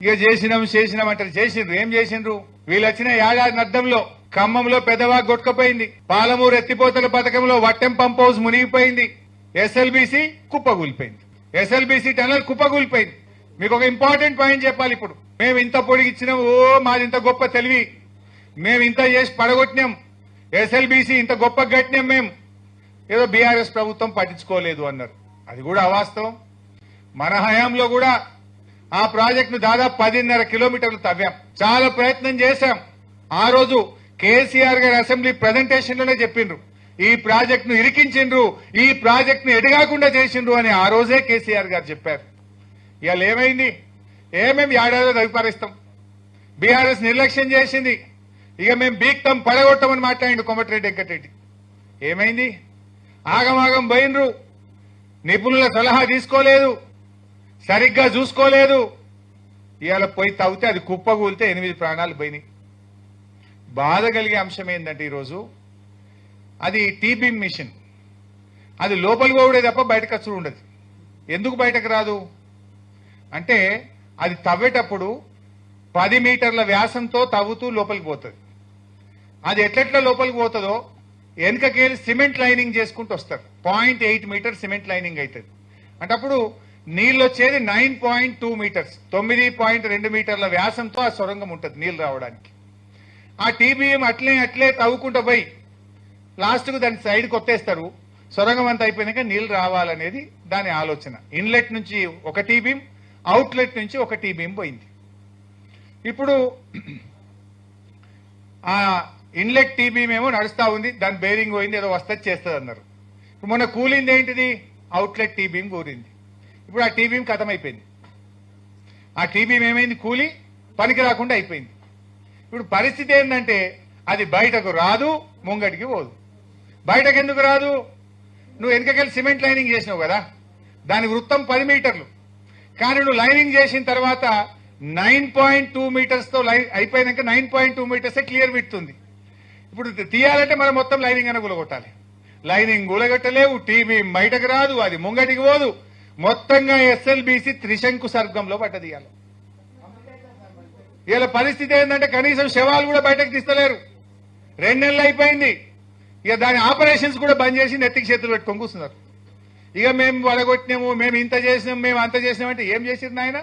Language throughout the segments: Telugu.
ఇక చేసినాం అంటారు. చేసిండ్రు, ఏం చేసిండ్రు? వీళ్ళు వచ్చిన ఏడాది అద్దంలో ఖమ్మంలో పెద్దవా కొట్టుకుపోయింది, పాలమూరు ఎత్తిపోతల పథకంలో వట్టెం పంప్ హౌస్ మునిగిపోయింది, ఎస్ఎల్బీసీ కుప్పగూలిపోయింది, ఎస్ఎల్బీసీ టనల్ కుప్పగూలిపోయింది. మీకు ఒక ఇంపార్టెంట్ పాయింట్ చెప్పాలి. ఇప్పుడు మేము ఇంత పొడిగిచ్చినాం, మాది ఇంత గొప్ప తెలివి, మేము ఇంత చేసి పడగొట్టినాం, ఎస్ఎల్బీసీ ఇంత గొప్ప గట్టినాం, మేము ఏదో బీఆర్ఎస్ ప్రభుత్వం పట్టించుకోలేదు అన్నారు. అది కూడా అవాస్తవం. మన హయాంలో కూడా ఆ ప్రాజెక్టును దాదాపు 10.5 కిలోమీటర్లు తవ్వాం. చాలా ప్రయత్నం చేశాం. ఆ రోజు కేసీఆర్ గారి అసెంబ్లీ ప్రజెంటేషన్ లోనే చెప్పిండ్రు, ఈ ప్రాజెక్టును ఇరికించిండ్రు, ఈ ప్రాజెక్టును ఎడగాకుండా చేసిండ్రు అని ఆ రోజే కేసీఆర్ గారు చెప్పారు. ఇవాళ ఏమైంది? ఏమేమి ఏడాదిలో తగ్గిపారేస్తాం. బీఆర్ఎస్ నిర్లక్ష్యం చేసింది. ఇక మేము బీక్తం పడగొట్టమని మాట్లాడిండు కోమటిరెడ్డి వెంకటరెడ్డి. ఏమైంది? ఆగమాగం పోయినరు, నిపుణుల సలహా తీసుకోలేదు, సరిగ్గా చూసుకోలేదు. ఇవాళ పోయి తవ్వితే అది కుప్పగూలితే 8 ప్రాణాలు పోయినాయి. బాధ కలిగే అంశం ఏంటంటే ఈరోజు అది టీబీమ్ మిషన్, అది లోపలికి పోవడే తప్ప బయటకు వచ్చుడు ఉండదు. ఎందుకు బయటకు రాదు అంటే అది తవ్వేటప్పుడు 10 మీటర్ల వ్యాసంతో తవ్వుతూ లోపలికి పోతుంది. అది ఎట్లెట్లా లోపలికి పోతుందో వెనుకకేసి సిమెంట్ లైనింగ్ చేసుకుంటూ వస్తారు. 0.8 మీటర్ సిమెంట్ లైనింగ్ అవుతుంది. అంటే అప్పుడు నీళ్ళు వచ్చేది 9.2 మీటర్స్, 9.2 మీటర్ల వ్యాసంతో ఆ సొరంగం ఉంటుంది నీళ్లు రావడానికి. ఆ టీబీఎం అట్లే తవ్వుకుంటూ పోయి లాస్ట్కు దాని సైడ్ కొత్తేస్తారు. సొరంగం అంతా అయిపోయినాక నీళ్లు రావాలనేది దాని ఆలోచన. ఇన్లెట్ నుంచి ఒక టీబీఎం, అవుట్లెట్ నుంచి ఒక టీబీఎం పోయింది. ఇప్పుడు ఆ ఇన్లెట్ టీబీఎం ఏమో నడుస్తా ఉంది, దాని బేరింగ్ పోయింది, ఏదో వస్తుంది చేస్తుంది అన్నారు. ఇప్పుడు మొన్న కూలింది ఏంటిది? అవుట్లెట్ టీబీఎం కూలింది. ఇప్పుడు ఆ టీబీఎం ఖతం అయిపోయింది. ఆ టీబీఎం ఏమైంది? కూలి పనికి రాకుండా అయిపోయింది. ఇప్పుడు పరిస్థితి ఏంటంటే అది బయటకు రాదు, ముంగటికి పోదు. బయటకు ఎందుకు రాదు? నువ్వు వెనకకెళ్ళి సిమెంట్ లైనింగ్ చేసినావు కదా, దాని వృత్తం 10 మీటర్లు, కానీ నువ్వు లైనింగ్ చేసిన తర్వాత 9.2 మీటర్స్ తో అయిపోయినాక 9.2 మీటర్సే క్లియర్ విడుతుంది. ఇప్పుడు తీయాలంటే మనం మొత్తం లైనింగ్ అన్న గులగొట్టాలి. లైనింగ్ గులగొట్టలేవు, టీబీ బయటకు రాదు, అది ముంగటికి పోదు. మొత్తంగా ఎస్ఎల్బీసీ త్రిశంకు సర్గంలో పట్టదీయాలి. ఇలా పరిస్థితి ఏంటంటే కనీసం శవాలు కూడా బయటకు తీస్తలేరు. 2 నెలలు అయిపోయింది. ఇక దాని ఆపరేషన్స్ కూడా బంద్ చేసి నెత్తికి చేతులు పెట్టుకొని కూర్చున్నారు. ఇక మేము వడగొట్టినాము, మేము ఇంత చేసినాం, మేము అంత చేసినామంటే ఏం చేసిరు నాయన?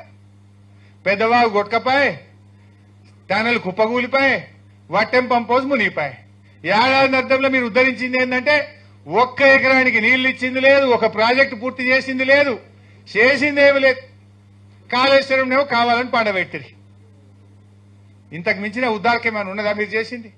Peddavagu కొట్టుకపాయ్, tunnel కుప్పగూలిపాయ్, Vattem pump house మునిగిపాయ్. ఏడాది అర్థంలో మీరు ఉద్ధరించింది ఏంటంటే 1 ఎకరానికి నీళ్లు ఇచ్చింది లేదు, ఒక ప్రాజెక్టు పూర్తి చేసింది లేదు, చేసింది ఏమి లేదు. కాళేశ్వరం ఏమో కావాలని పండబెట్టిరి. ఇంతకు మించిన ఉద్దారకేమైనా ఉన్నదా మీరు చేసింది?